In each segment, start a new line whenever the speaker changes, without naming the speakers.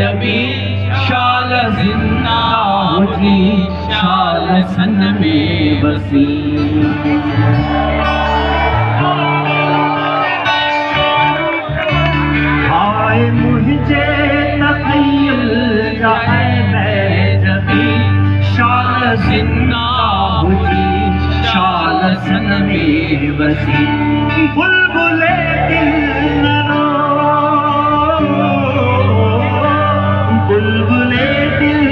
जबी शाल जिंदा होती शाल सन में बसी। हाय मुझे तखय्युल जाए जबी शाल जिंदा होती शाल सन में बसी। बुलबुले दिल न रो, बुलबुले दिल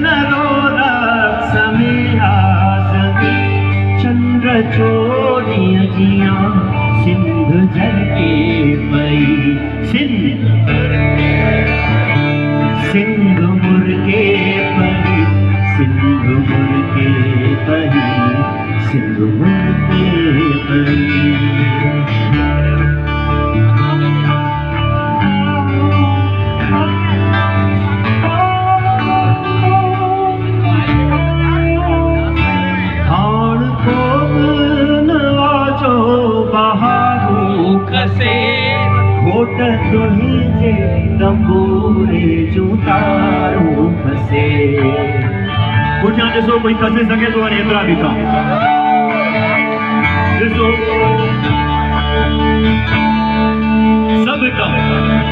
न रो, रक्स में आज़मी चंद्र चोरी अजिया सिंध जल के पई। सिंध मुर्गे पई, सिंध मुर्गे पई, सिंध मुर्गे पई। घोट तुझे तंबूरे जूतारू फसे। पुठियां ॾिसो कोई खसे सघे थो वञे एतिरा बि कम ॾिसो सभु कम।